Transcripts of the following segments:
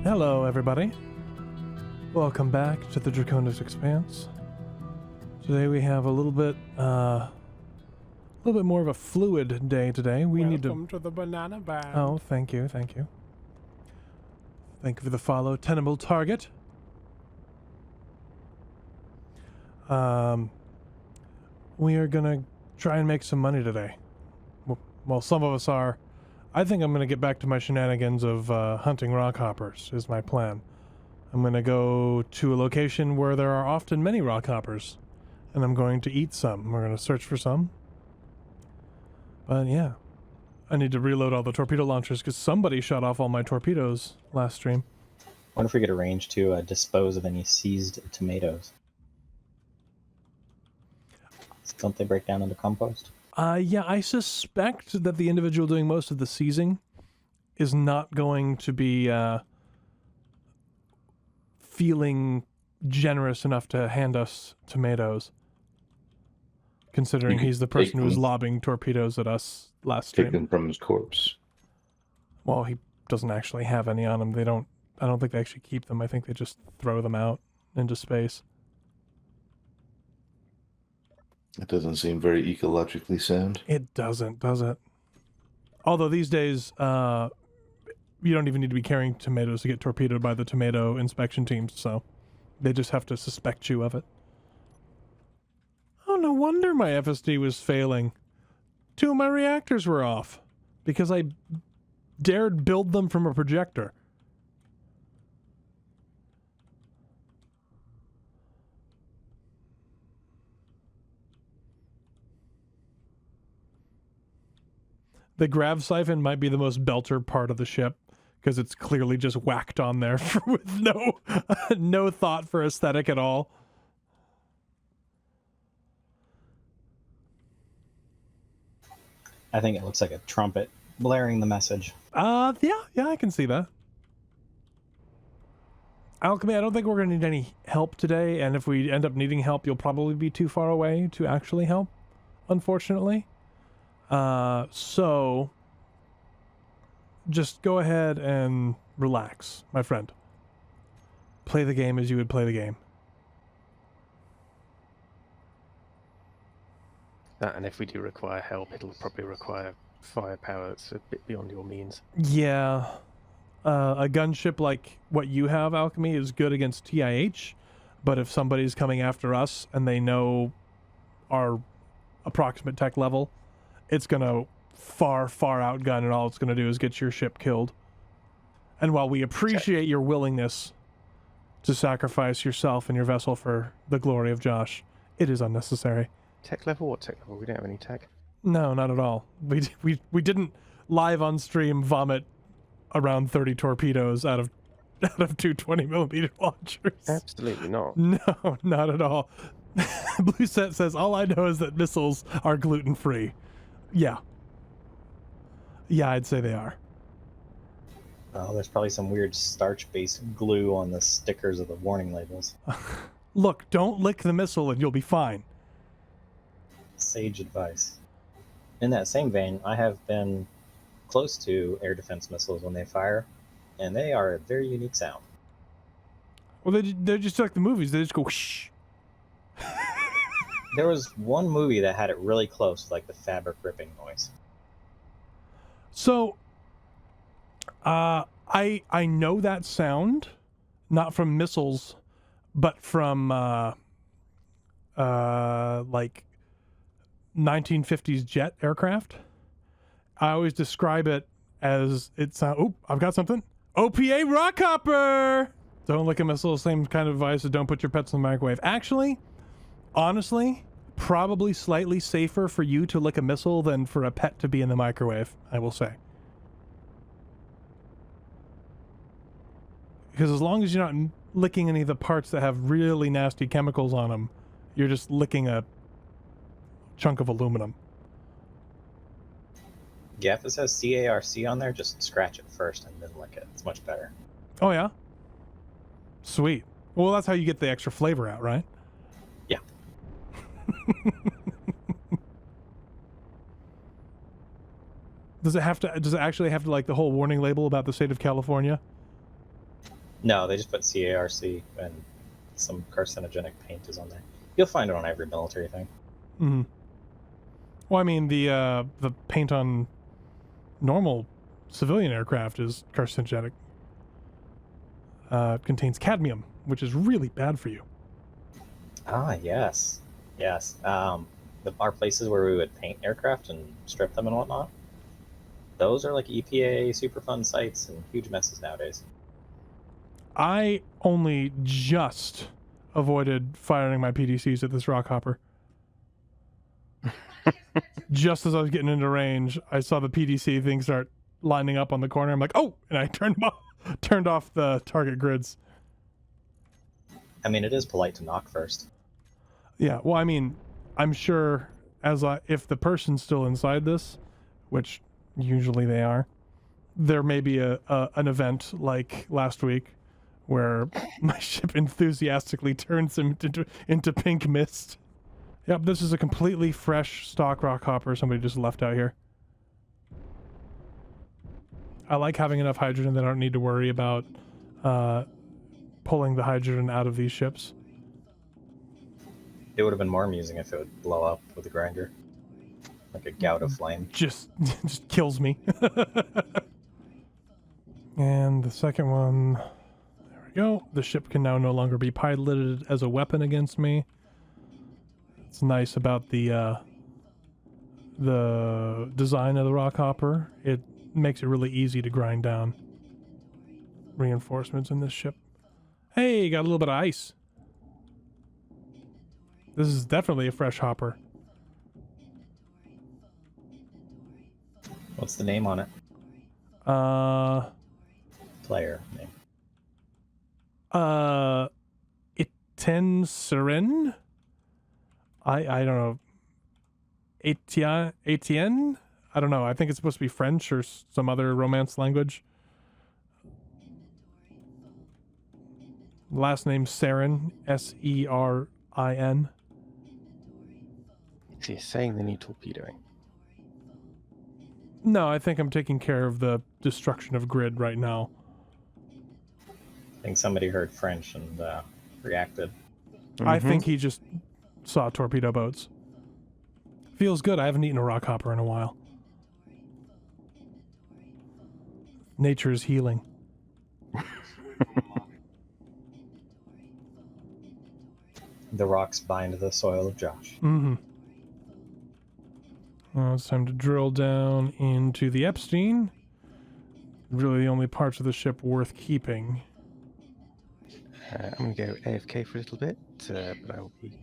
Hello, everybody. Welcome back to the Draconis Expanse. Today we have a little bit more of a fluid day today. Welcome to the banana band. Oh, thank you. Thank you for the follow, Tenable Target. We are gonna try and make some money today. Well, some of us are. I think I'm gonna get back to my shenanigans of hunting rockhoppers, is my plan. I'm gonna go to a location where there are often many rockhoppers, and I'm going to eat some. We're gonna search for some. But yeah, I need to reload all the torpedo launchers because somebody shot off all my torpedoes last stream. I wonder if we could arrange to dispose of any seized tomatoes. Don't they break down into compost? Yeah, I suspect that the individual doing most of the seizing is not going to be feeling generous enough to hand us tomatoes, considering he's the person who was lobbing torpedoes at us last stream. Taken from his corpse. Well, he doesn't actually have any on him. I don't think they actually keep them. I think they just throw them out into space. It doesn't seem very ecologically sound. It doesn't, does it? Although these days, you don't even need to be carrying tomatoes to get torpedoed by the tomato inspection teams, so they just have to suspect you of it. Oh, no wonder my FSD was failing. 2 of my reactors were off because I dared build them from a projector. The grav siphon might be the most belter part of the ship because it's clearly just whacked on there with no thought for aesthetic at all. I think it looks like a trumpet blaring the message. Yeah, I can see that. Alchemy, I don't think we're going to need any help today, and if we end up needing help, you'll probably be too far away to actually help, unfortunately. So just go ahead and relax, my friend. Play the game as you would play the game. That, and if we do require help, it'll probably require firepower that's a bit beyond your means. Yeah. A gunship like what you have, Alchemy, is good against TIH, but if somebody's coming after us and they know our approximate tech level, it's going to far outgun, and all it's going to do is get your ship killed. And while we appreciate your willingness to sacrifice yourself and your vessel for the glory of Josh, it is unnecessary. Tech level? What tech level? We don't have any tech. No, not at all. We didn't live on stream vomit around 30 torpedoes out of 2 20mm launchers. Absolutely not. No, not at all. Blue Set says, all I know is that missiles are gluten-free. Yeah, I'd say they are. Oh, there's probably some weird starch-based glue on the stickers of the warning labels. Look, don't lick the missile and you'll be fine. Sage advice. In that same vein, I have been close to air defense missiles when they fire, and they are a very unique sound. Well, they're just like the movies. They just go whoosh. There was one movie that had it really close, like the fabric ripping noise. So, I know that sound, not from missiles, but from like 1950s jet aircraft. I always describe it as I've got something. OPA rockhopper. Don't lick a missile. Same kind of advice. So don't put your pets in the microwave. Actually, honestly, probably slightly safer for you to lick a missile than for a pet to be in the microwave, I will say. Because as long as you're not licking any of the parts that have really nasty chemicals on them, you're just licking a chunk of aluminum. Yeah, if it says CARC on there, just scratch it first and then lick it. It's much better. Oh, yeah? Sweet. Well, that's how you get the extra flavor out, right? Yeah. Does it actually have to like the whole warning label about the state of California? No, they just put CARC and some carcinogenic paint is on there. You'll find it on every military thing. Mm-hmm. Well, I mean, the paint on normal civilian aircraft is carcinogenic. It contains cadmium, which is really bad for you. Ah, yes. Yes. Our places where we would paint aircraft and strip them and whatnot, those are like EPA Superfund sites and huge messes nowadays. I only just avoided firing my PDCs at this rock hopper. Just as I was getting into range, I saw the PDC thing start lining up on the corner. I'm like, oh, and I turned off the target grids. I mean, it is polite to knock first. Yeah, well, I mean, I'm sure if the person's still inside this, which usually they are, there may be an event like last week where my ship enthusiastically turns him into pink mist. Yep, this is a completely fresh stock rock hopper somebody just left out here. I like having enough hydrogen that I don't need to worry about pulling the hydrogen out of these ships. It would have been more amusing if it would blow up with a grinder. Like a gout of flame. Just kills me. And the second one, there we go. The ship can now no longer be piloted as a weapon against me. It's nice about the design of the rock hopper. It makes it really easy to grind down reinforcements in this ship. Hey, got a little bit of ice. This is definitely a fresh hopper. What's the name on it? Player name. Etienne Seren? I don't know. Etienne? I don't know. I think it's supposed to be French or some other Romance language. Last name Serin, Serin. So you're saying they need torpedoing? No, I think I'm taking care of the destruction of grid right now. I think somebody heard French and reacted. I think he just saw torpedo boats. Feels good. I haven't eaten a rock hopper in a while. Nature is healing. The rocks bind the soil of Josh. Mm-hmm. Well, it's time to drill down into the Epstein. Really the only parts of the ship worth keeping. I'm going to go AFK for a little bit, but I will be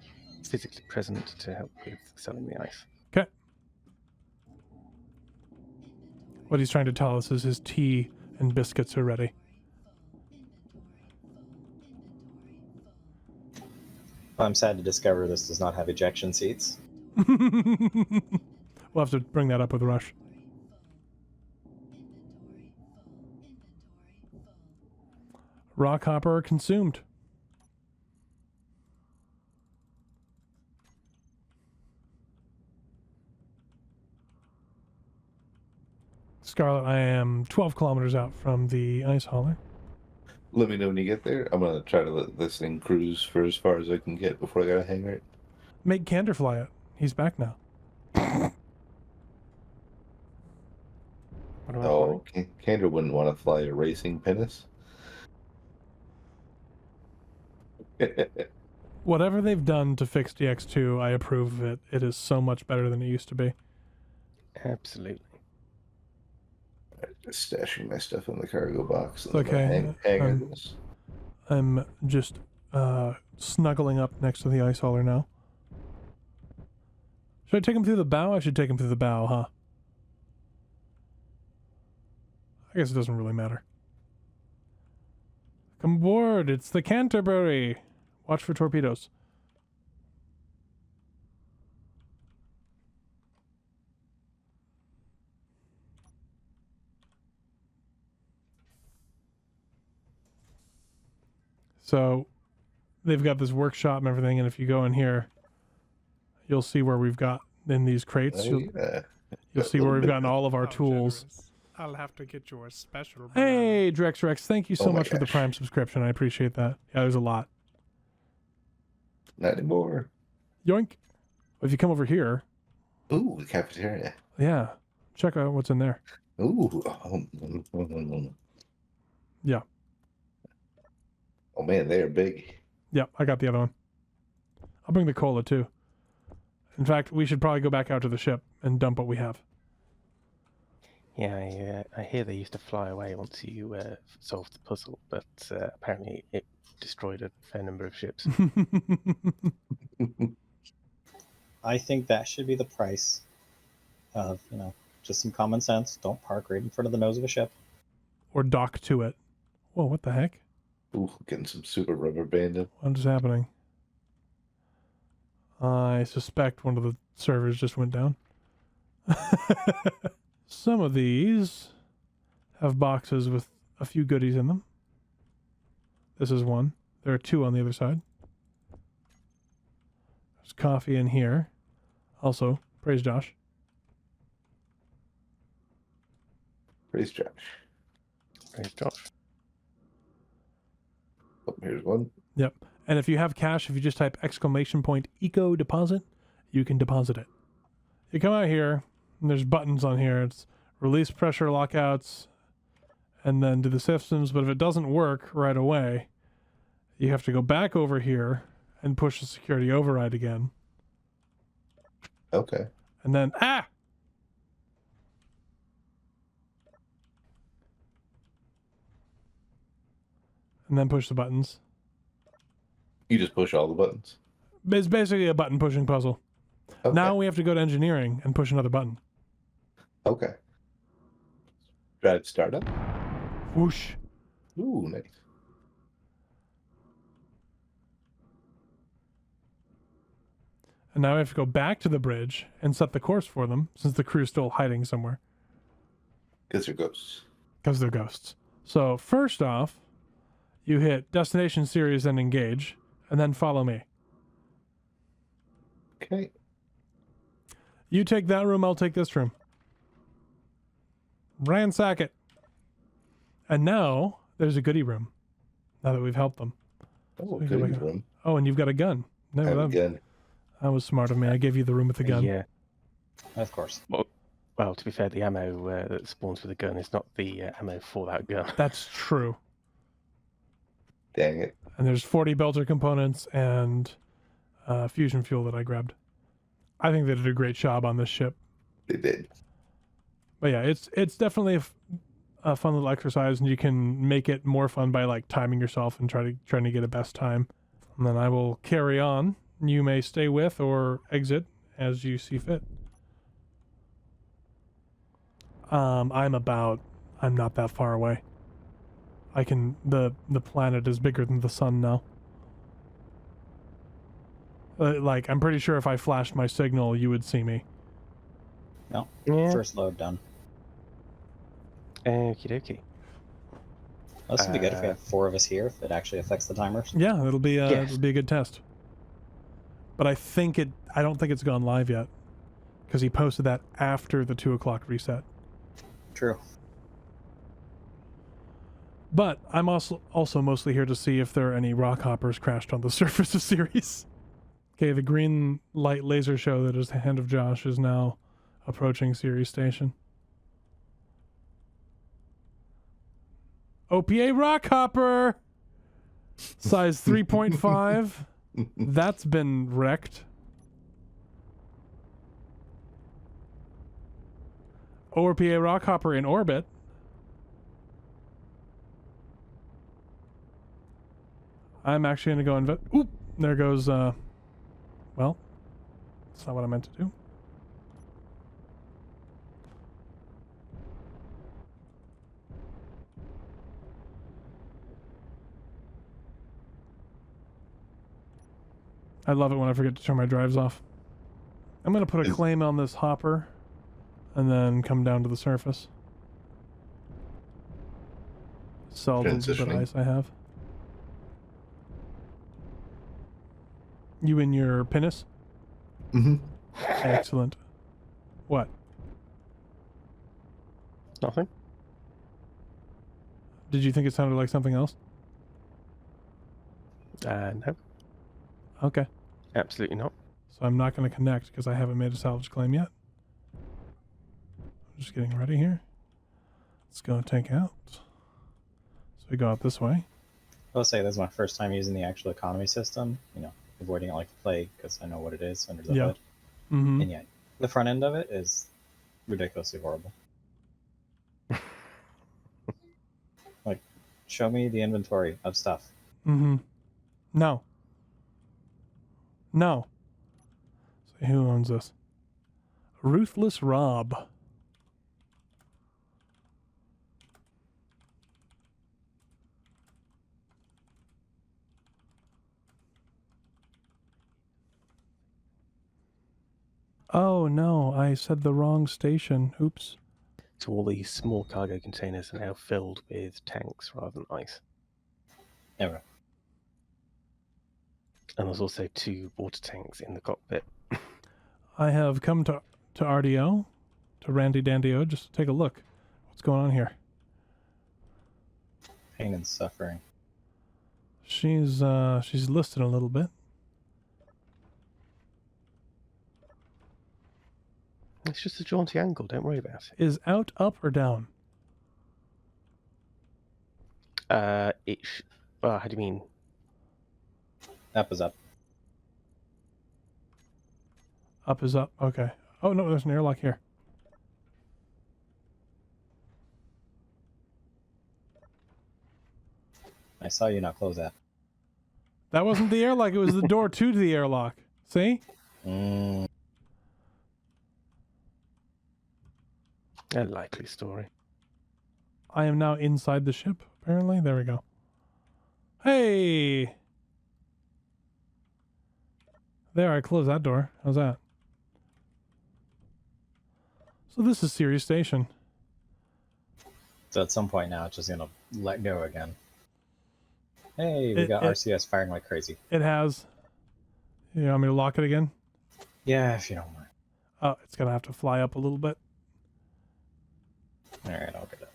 physically present to help with selling the ice. Okay. What he's trying to tell us is his tea and biscuits are ready. I'm sad to discover this does not have ejection seats. We'll have to bring that up with Rush. Rock hopper consumed. Scarlet, I am 12 kilometers out from the ice hauler. Let me know when you get there. I'm gonna try to let this thing cruise for as far as I can get before I gotta hang right. Make Kander fly it. He's back now. What am I Oh, Kander wouldn't want to fly a racing pinnace. Whatever they've done to fix DX2, I approve of it. It is so much better than it used to be. Absolutely. Just stashing my stuff in the cargo box. It's okay. I'm just snuggling up next to the ice hauler now. Should I take him through the bow? I should take him through the bow, huh? I guess it doesn't really matter. Come aboard, it's the Canterbury. Watch for torpedoes. So they've got this workshop and everything, and if you go in here, you'll see where we've got in these crates. You'll see where we've gotten all of our tools. I'll have to get you a special. Hey, Drex Rex, thank you so Oh my much for the gosh. Prime subscription. I appreciate that. Yeah, there's a lot. Not anymore. Yoink. If you come over here, Ooh, the cafeteria. yeah, check out what's in there. Ooh. Yeah. Oh man, they are big. Yep, I got the other one. I'll bring the cola too. In fact, we should probably go back out to the ship and dump what we have. Yeah, I hear they used to fly away once you solved the puzzle, but apparently it destroyed a fair number of ships. I think that should be the price of, just some common sense. Don't park right in front of the nose of a ship. Or dock to it. Whoa, what the heck? Ooh, getting some super rubber banded. What is happening? I suspect one of the servers just went down. Some of these have boxes with a few goodies in them. This is one. There are two on the other side. There's coffee in here. Also, praise Josh. Praise Josh. Praise Josh. Oh, here's one. Yep. And if you have cash, if you just type !eco deposit, you can deposit it. You come out here, and there's buttons on here. It's release pressure lockouts, and then do the systems. But if it doesn't work right away, you have to go back over here and push the security override again. Okay. And then, and then push the buttons. You just push all the buttons. It's basically a button pushing puzzle. Okay. Now we have to go to engineering and push another button. Okay. Try to start up. Whoosh. Ooh, nice. And now we have to go back to the bridge and set the course for them, since the crew's still hiding somewhere. Because they're ghosts. Because they're ghosts. So first off, you hit Destination Series and Engage, and then follow me. Okay. You take that room, I'll take this room. Ransack it. And now there's a goodie room. Now that we've helped them. Oh, So good room. Oh, and you've got a gun. No, I have a that, gun. that was smart of me. I gave you the room with the gun. Yeah. Of course. Well, to be fair, the ammo that spawns with the gun is not the ammo for that gun. That's true. Dang it. And there's 40 belter components and fusion fuel that I grabbed. I think they did a great job on this ship. They did. But yeah, it's definitely a fun little exercise, and you can make it more fun by like timing yourself and trying to get a best time. And then I will carry on. You may stay with or exit as you see fit. I'm not that far away. The planet is bigger than the sun now. Like, I'm pretty sure if I flashed my signal, you would see me. No. Yeah. First load done. Okie dokie. This would be good if we have 4 of us here, if it actually affects the timers. Yeah, it'll be Yes. it'll be a good test. But I don't think it's gone live yet, because he posted that after the 2 o'clock reset. True. But I'm also mostly here to see if there are any rock hoppers crashed on the surface of Ceres. Okay, the green light laser show that is the hand of Josh is now approaching Ceres Station. OPA rock hopper! Size 3.5. That's been wrecked. OPA rock hopper in orbit. I'm actually going to go and... Oop! There goes, well, that's not what I meant to do. I love it when I forget to turn my drives off. I'm going to put a claim on this hopper and then come down to the surface. Sell the little bit of Transitioning. ice I have. You in your pinnace? Mm-hmm. Excellent. What? Nothing. Did you think it sounded like something else? No, Okay. absolutely not. So I'm not going to connect because I haven't made a salvage claim yet. I'm just getting ready here. Let's go take out. So we go out this way. I'll say this is my first time using the actual economy system. You know, avoiding it like the plague because I know what it is under the Yeah. hood. Mm-hmm. And yeah, the front end of it is ridiculously horrible. Like, show me the inventory of stuff. Mm-hmm. No. No. So who owns this? Ruthless Rob. Oh no, I said the wrong station. Oops. So all these small cargo containers are now filled with tanks rather than ice. Anyway, And there's also 2 water tanks in the cockpit. I have come to RDO, to Randy Dandio, just to take a look. What's going on here? pain and suffering. She's listed a little bit. It's just a jaunty angle, don't worry about Is out up or down? it. Well, how do you mean? Up is up. Up is up. Okay. Oh no, there's an airlock here. I saw you not close that. That wasn't the airlock, it was the door to the airlock. See? Mm, A likely story. I am now inside the ship, apparently. There we go. Hey! There, I closed that door. How's that? So this is Sirius Station. so at some point now, it's just gonna let go again. Hey, we got RCS firing like crazy. It has. You want me to lock it again? Yeah, if you don't mind. Oh, it's gonna have to fly up a little bit. All right, I'll get it.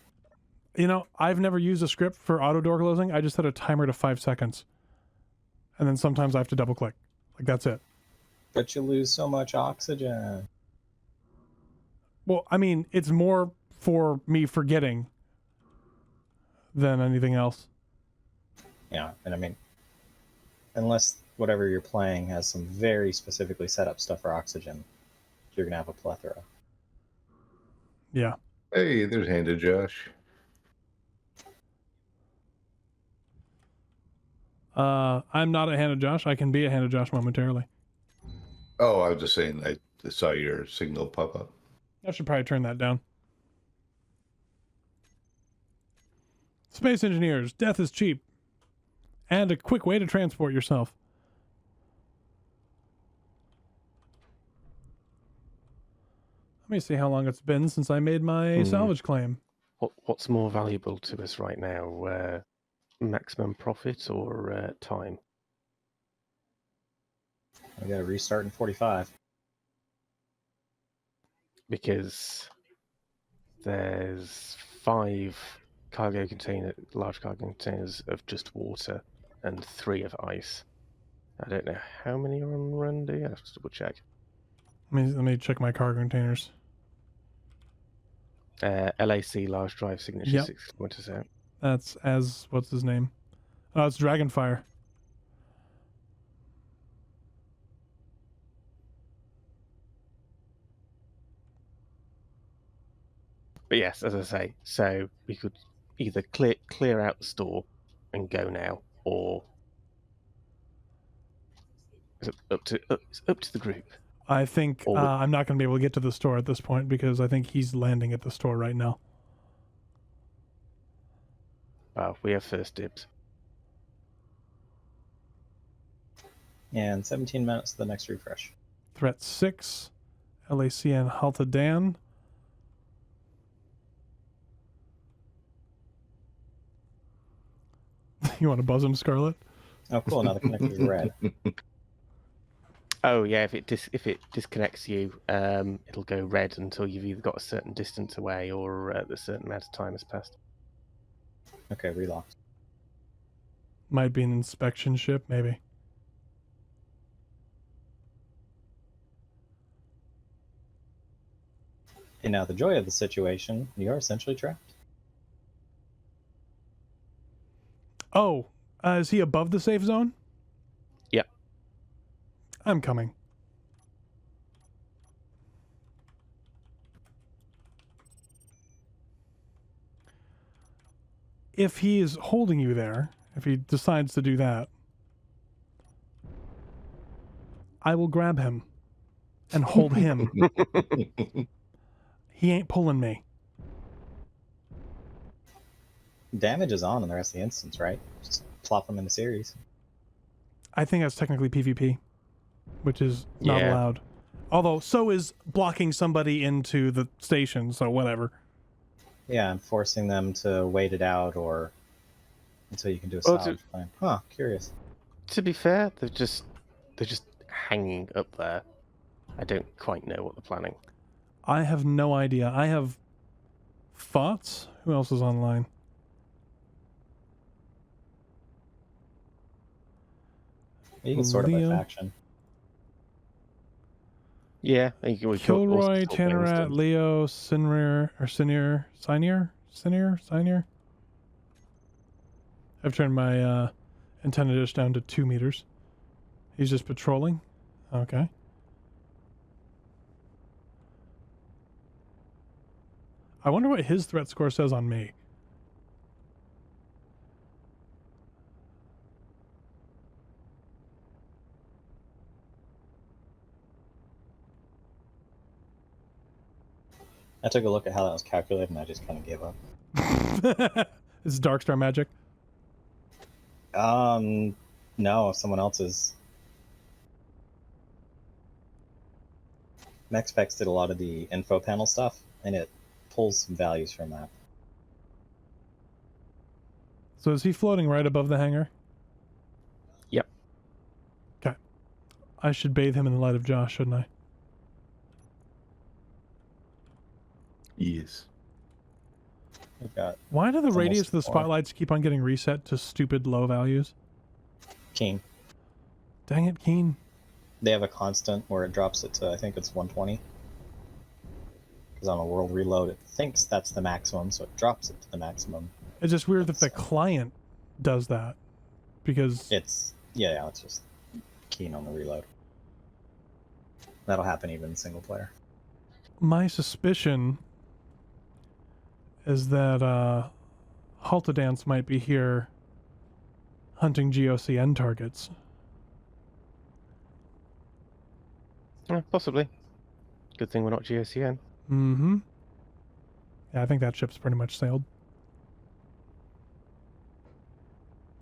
You know, I've never used a script for auto door closing. I just set a timer to 5 seconds. And then sometimes I have to double click. Like, that's it. But you lose so much oxygen. Well, I mean, it's more for me forgetting than anything else. Yeah, and I mean, unless whatever you're playing has some very specifically set up stuff for oxygen, you're gonna have a plethora. Yeah. Hey, there's Handed Josh. I'm not a Hannah Josh. I can be a Hannah Josh momentarily. Oh, I was just saying I saw your signal pop up. I should probably turn that down. Space engineers, death is cheap. And a quick way to transport yourself. Let me see how long it's been since I made my salvage claim. What's more valuable to us right now? Maximum profit or time? We got to restart in 45. Because there's 5 large cargo containers of just water and 3 of ice. I don't know how many are on Randy. I have to double check. Let me check my cargo containers. LAC large drive signature Yep. 6 kilometers out. That's as what's his name? Oh, it's Dragonfire. But yes, as I say, so we could either clear out the store and go now, or it's up to the group. I think Or I'm not going to be able to get to the store at this point because I think he's landing at the store right now. we have first dibs. And 17 minutes to the next refresh. Threat 6, LACN Halta Dan. You want to buzz him, Scarlet? Oh, cool. Now the connector is red. Oh yeah, if it disconnects you, it'll go red until you've either got a certain distance away or a certain amount of time has passed. Okay, relocked. Might be an inspection ship, maybe. And now the joy of the situation, you are essentially trapped. Oh, is he above the safe zone? Yep. I'm coming. If he is holding you there, if he decides to do that, I will grab him and hold him. He ain't pulling me. Damage is on in the rest of the instance, right? Just plop them in the series. I think that's technically PvP, which is not Yeah. allowed. Although, so is blocking somebody into the station, so whatever. Yeah, and forcing them to wait it out or until you can do a Well, salvage plan. Huh, curious. To be fair, they're just hanging up there. I don't quite know what they're planning. I have no idea. I have thoughts. Who else is online? You can sort it by Leo. faction. Yeah, we could also Kilroy, still bring Tannerat, stuff. Leo, Sinir, or Sinir. I've turned my antenna dish down to 2 meters. He's just patrolling. Okay. I wonder what his threat score says on me. I took a look at how that was calculated and I just kind of gave up. It's Darkstar magic. No, someone else's. MaxPex did a lot of the info panel stuff, and it pulls some values from that. So is he floating right above the hangar? Yep. Okay. I should bathe him in the light of Josh, shouldn't I? Yes. We've got Why do the Almost radius of the 4. spotlights keep on getting reset to stupid low values? Keen. Dang it, Keen. They have a constant where it drops it to, I think it's 120. Because on a world reload, it thinks that's the maximum, so it drops it to the maximum. It's just weird that the client does that. Because It's, yeah, it's just Keen on the reload. That'll happen even in single player. my suspicion is that Haltadance might be here hunting GOCN targets. Possibly. Good thing we're not GOCN. Mm-hmm. Yeah, I think that ship's pretty much sailed.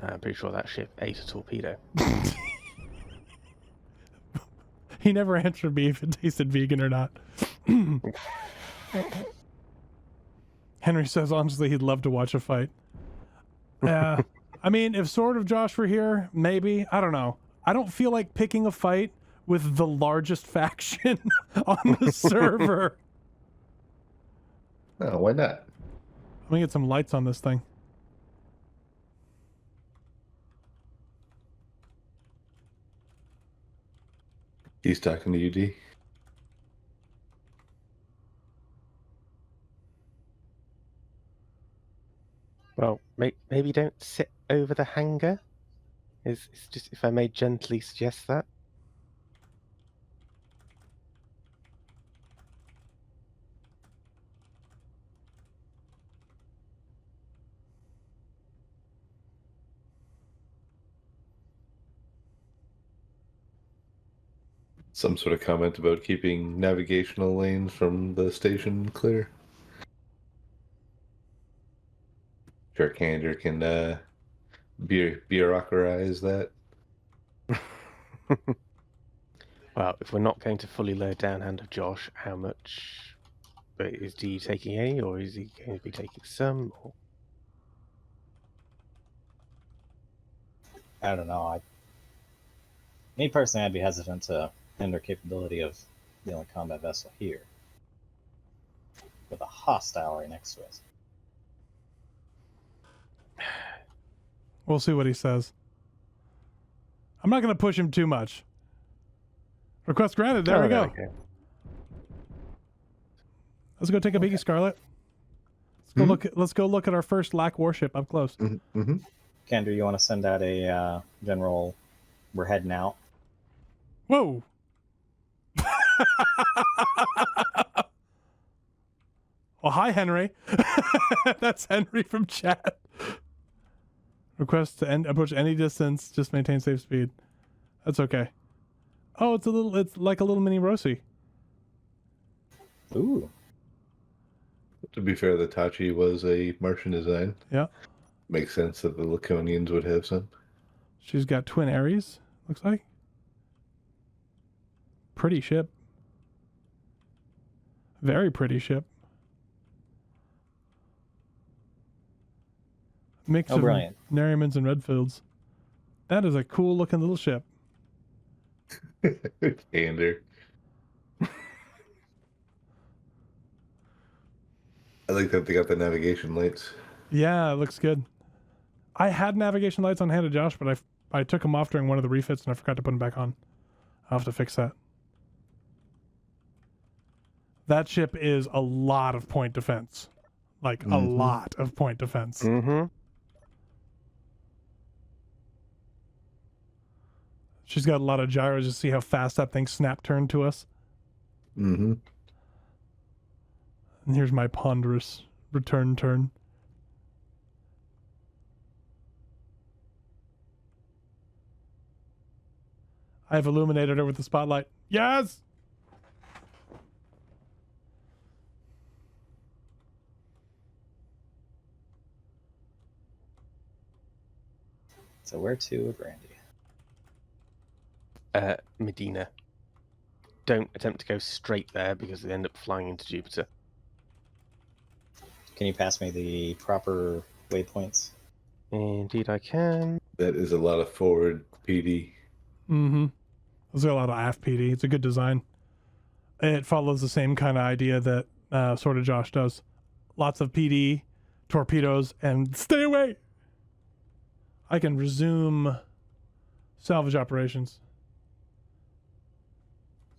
I'm pretty sure that ship ate a torpedo. He never answered me if it tasted vegan or not. Henry says, honestly, he'd love to watch a fight. Yeah. I mean, if Sword of Josh were here, maybe. I don't know. I don't feel like picking a fight with the largest faction on the server. No, why not? Let me get some lights on this thing. He's talking to you, D. Well, maybe don't sit over the hangar. Is just if I may gently suggest that. Some sort of comment about keeping navigational lanes from the station clear. Jarkander can bureaucratize that. Well, if we're not going to fully load down Hand of Josh, how much is D taking any, or is he going to be taking some? Or... I don't know. Me personally, I'd be hesitant to hinder capability of the only combat vessel here. With a hostile right next to us. We'll see what he says. I'm not going to push him too much. Request granted. There Oh, we go. Let's go take a peek, Scarlet. Let's go look at our first LAC warship up close. Mm-hmm. Kendra, you want to send out a general? We're heading out. Whoa. Oh, hi, Henry. That's Henry from chat. Request to approach any distance. Just maintain safe speed. That's okay. Oh, it's like a little mini Rossi. Ooh. To be fair, the Tachi was a Martian design. Yeah. Makes sense that the Laconians would have some. She's got twin Aries, looks like. Pretty ship. Very pretty ship. Mix of brilliant. Nerrimans and Redfields. That is a cool looking little ship. Gander. I like that they got the navigation lights. Yeah, it looks good. I had navigation lights on hand to Josh, but I took them off during one of the refits and I forgot to put them back on. I'll have to fix that. That ship is a lot of point defense. Like a lot of point defense. Mm-hmm. She's got a lot of gyros to see how fast that thing snap turned to us. Mm-hmm. And here's my ponderous return turn. I've illuminated her with the spotlight. Yes! So where to with Randy? Medina. Don't attempt to go straight there because they end up flying into Jupiter. Can you pass me the proper waypoints? Indeed I can. That is a lot of forward PD. Mm-hmm. There's a lot of aft PD. It's a good design. It follows the same kind of idea that sort of Josh does. Lots of PD, torpedoes, and stay away! I can resume salvage operations.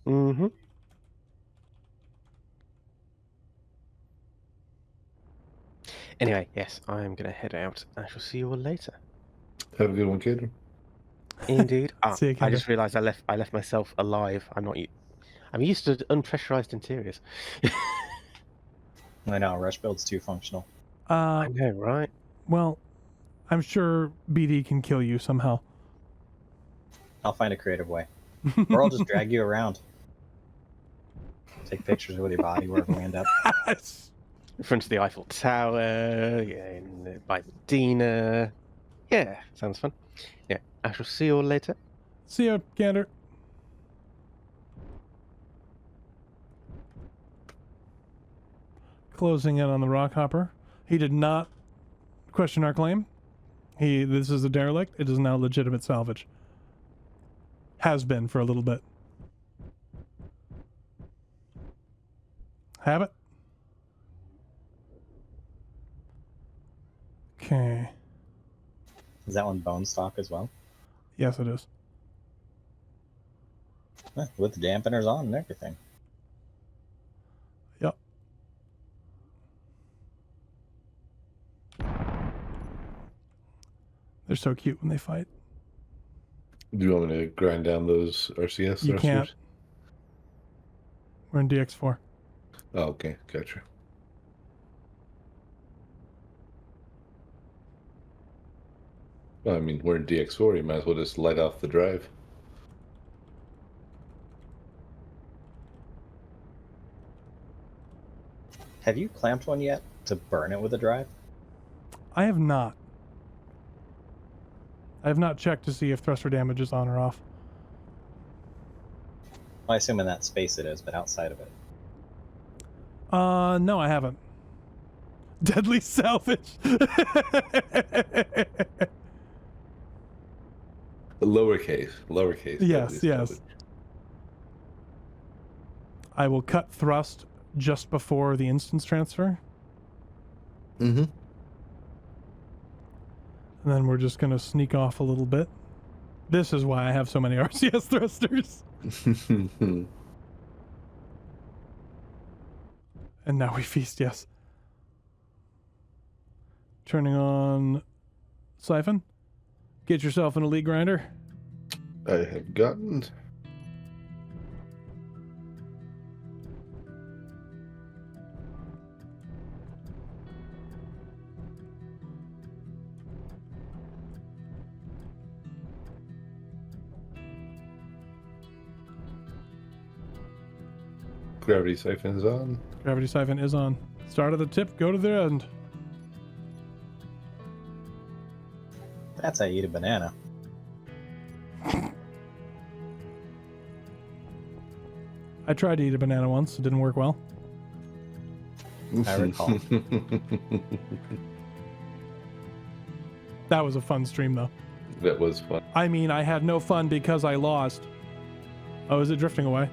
Mm-hmm. Anyway, yes, I am going to head out. I shall see you all later. Have a good one, kid. Indeed. See you, I Kendra. just realised I left myself alive. I'm used to unpressurized interiors. I know, rush build's too functional. I know, right? Well, I'm sure BD can kill you somehow. I'll find a creative way. Or I'll just drag you around. Take pictures with your body wherever we end up. In front of the Eiffel Tower, by Medina. Yeah, sounds fun. Yeah, I shall see you all later. See ya, Gander. Closing in on the Rockhopper. He did not question our claim. This is a derelict. It is now legitimate salvage. Has been for a little bit. Have it? Okay. Is that one bone stock as well? Yes, it is. With the dampeners on and everything. Yep. They're so cute when they fight. Do you want me to grind down those RCS You thrusters? can't. We're in DX4. Oh, okay. Gotcha. Well, I mean, we're in DX4. You might as well just light off the drive. Have you clamped one yet to burn it with a drive? I have not. I have not checked to see if thruster damage is on or off. Well, I assume in that space it is, but outside of it. No, I haven't. Deadly salvage. Lowercase. Yes, deadly yes. salvage. I will cut thrust just before the instance transfer. Mm-hmm. And then we're just going to sneak off a little bit. This is why I have so many RCS thrusters. And now we feast, yes. Turning on Siphon. Get yourself an elite grinder. I have gotten. Gravity siphon is on. Gravity Siphon is on. Start at the tip, go to the end. That's how you eat a banana. I tried to eat a banana once. It didn't work well. I recall. That was a fun stream, though. That was fun. I mean, I had no fun because I lost. Oh, is it drifting away?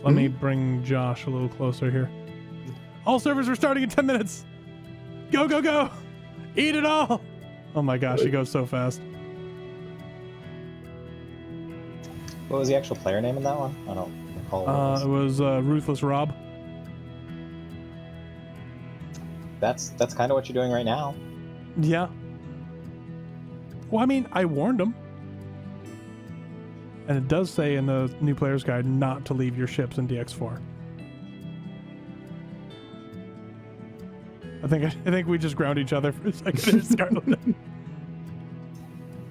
Let me bring Josh a little closer here. All servers are starting in 10 minutes. Go, go, go. Eat it all. Oh my gosh, he goes so fast. What was the actual player name in that one? I don't recall what It was Ruthless Rob. That's kind of what you're doing right now. Yeah. Well, I mean, I warned him. And it does say in the new player's guide not to leave your ships in DX4. I think we just ground each other for a second there, Scarlet.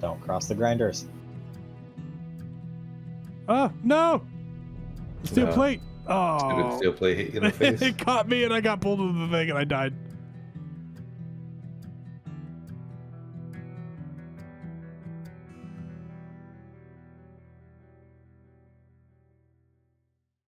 Don't cross the grinders. Oh, no! Steel No. plate! Stupid Oh. steel plate hit you in the face. It caught me and I got pulled into the thing and I died.